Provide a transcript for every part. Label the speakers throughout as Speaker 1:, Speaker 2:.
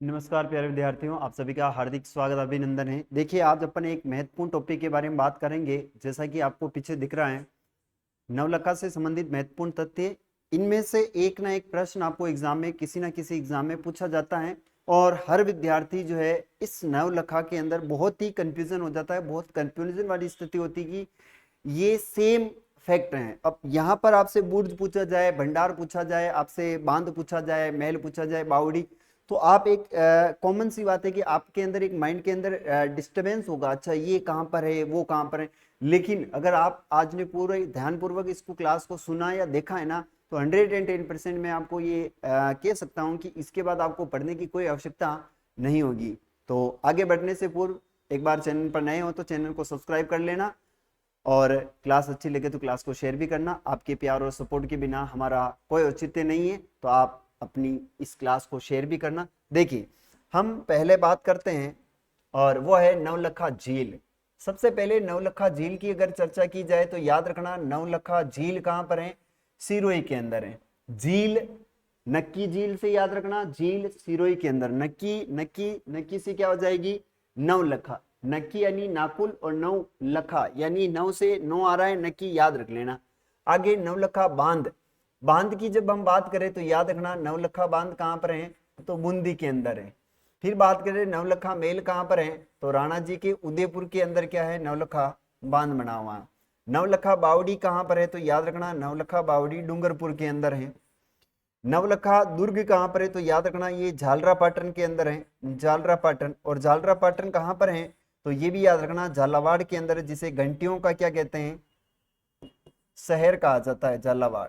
Speaker 1: नमस्कार प्यारे विद्यार्थियों, आप सभी का हार्दिक स्वागत अभिनंदन है। देखिए, आज अपन एक महत्वपूर्ण टॉपिक के बारे में बात करेंगे। जैसा कि आपको पीछे दिख रहा है, नवलखा से संबंधित महत्वपूर्ण तथ्य। इनमें से एक ना एक प्रश्न आपको एग्जाम में किसी ना किसी एग्जाम में पूछा जाता है और हर विद्यार्थी जो है इस नवलखा के अंदर बहुत ही कंफ्यूजन हो जाता है। बहुत कंफ्यूजन वाली स्थिति होती है कि ये सेम फैक्ट हैं। अब यहाँ पर आपसे बुर्ज पूछा जाए, भंडार पूछा जाए, आपसे बांध पूछा जाए, महल पूछा जाए, बावड़ी, तो आप एक कॉमन सी बात है कि आपके अंदर एक माइंड के अंदर डिस्टरबेंस होगा। अच्छा, ये कहाँ पर है, वो कहाँ पर है। लेकिन अगर आप आज ने पूरे ध्यानपूर्वक इसको क्लास को सुना या देखा है ना, तो 110% मैं आपको ये कह सकता हूँ कि इसके बाद आपको पढ़ने की कोई आवश्यकता नहीं होगी। तो आगे बढ़ने से पूर्व एक बार चैनल पर नए हो तो चैनल को सब्सक्राइब कर लेना और क्लास अच्छी लगे तो क्लास को शेयर भी करना। आपके प्यार और सपोर्ट के बिना हमारा कोई औचित्य नहीं है, तो आप अपनी इस क्लास को शेयर भी करना। देखिए, हम पहले बात करते हैं और वो है नवलखा झील। सबसे पहले नवलखा झील की अगर चर्चा की जाए तो याद रखना, नवलखा झील कहाँ पर है? सिरोही के अंदर है। झील नक्की झील से याद रखना, झील सिरोही के अंदर। नक्की नक्की नक्की से क्या हो जाएगी? नवलखा। नक्की यानी नाकुल और नव लखा यानी नव से नो आ रहा है, नक्की याद रख लेना। आगे नवलखा बांध। बांध की जब हम बात करें तो याद रखना, नवलखा बांध कहाँ पर है? तो बूंदी के अंदर है। फिर बात करें नवलखा मेल कहाँ पर है? तो राणा जी के उदयपुर के अंदर क्या है? नवलखा बांध बना हुआ। नवलखा बावड़ी कहाँ पर है? तो याद रखना, नवलखा बावड़ी डूंगरपुर के अंदर है। नवलखा दुर्ग कहाँ पर है? तो याद रखना, ये झालरा पाटन के अंदर है। झालरा पाटन, और झालरा पाटन कहाँ पर है? तो ये भी याद रखना, झालावाड़ के अंदर, जिसे घंटियों का क्या कहते हैं? शहर कहा जाता है, झालावाड़।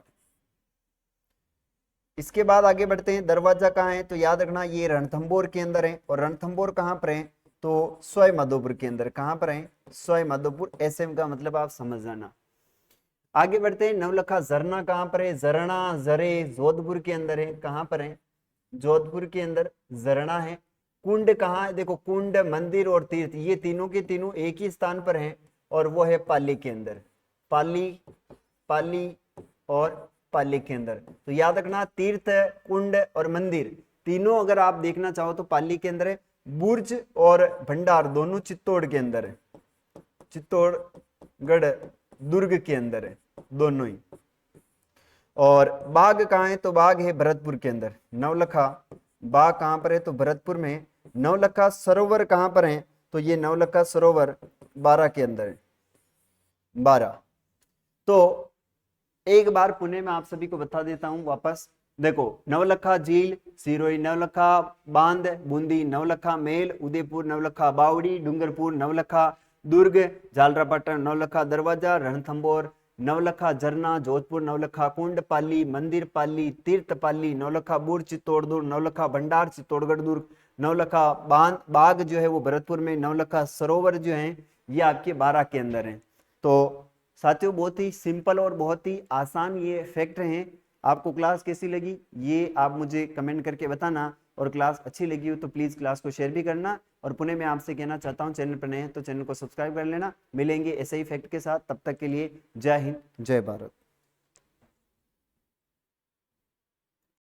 Speaker 1: इसके बाद आगे बढ़ते हैं, दरवाजा कहाँ है? तो याद रखना, ये रणथंभौर के अंदर है। और रणथंभौर कहाँ पर है? तो सवाई माधोपुर के अंदर। कहाँ पर है? सवाई माधोपुर। एसएम का मतलब आप समझ जाना। आगे बढ़ते हैं, नवलखा झरना कहाँ पर है? झरना जरे जोधपुर के अंदर है। कहाँ पर है? जोधपुर के अंदर झरना है। कुंड कहाँ है? देखो, कुंड, मंदिर और तीर्थ, ये तीनों के तीनों एक ही स्थान पर हैं और वो है पाली के अंदर। पाली, पाली और पाली के अंदर। तो याद रखना, तीर्थ, कुंड और मंदिर तीनों अगर आप देखना चाहो तो पाली के अंदर है। बुर्ज और भंडार दोनों चित्तौड़ के अंदर है। चित्तौड़गढ़ दुर्ग के अंदर है, दोनों ही। और बाग कहाँ है? तो बाग है भरतपुर के अंदर। नवलखा बाग कहाँ पर है? तो भरतपुर में। नवलखा सरोवर कहाँ पर है? तो ये नवलखा सरोवर बारा के अंदर है। बारा। तो एक बार पुणे में आप सभी को बता देता हूं वापस। देखो, नवलखा झील सिरोही, नवलखा बांध बूंदी, नवलखा मेल उदयपुर, नवलखा बावड़ी डूंगरपुर, नवलखा दुर्ग झालरापाटन, नवलखा दरवाजा रणथंभौर, नवलखा झरना जोधपुर, नवलखा कुंड पाली, मंदिर पाली, तीर्थ पाली, नवलखा बुर्ज चित्तौड़गढ़, नवलखा भंडार चित्तौड़गढ़ दुर्ग, नवलखा बांध बाग जो है वो भरतपुर में, नवलखा सरोवर जो है ये आपके बारा के अंदर है। तो साथियों, बहुत ही सिंपल और बहुत ही आसान ये फैक्ट हैं। आपको क्लास कैसी लगी ये आप मुझे कमेंट करके बताना, और क्लास अच्छी लगी हो तो प्लीज क्लास को शेयर भी करना। और पुणे मैं आपसे कहना चाहता हूँ, चैनल पर नए हैं तो चैनल को सब्सक्राइब कर लेना। मिलेंगे ऐसे ही फैक्ट के साथ, तब तक के लिए जय हिंद, जय भारत।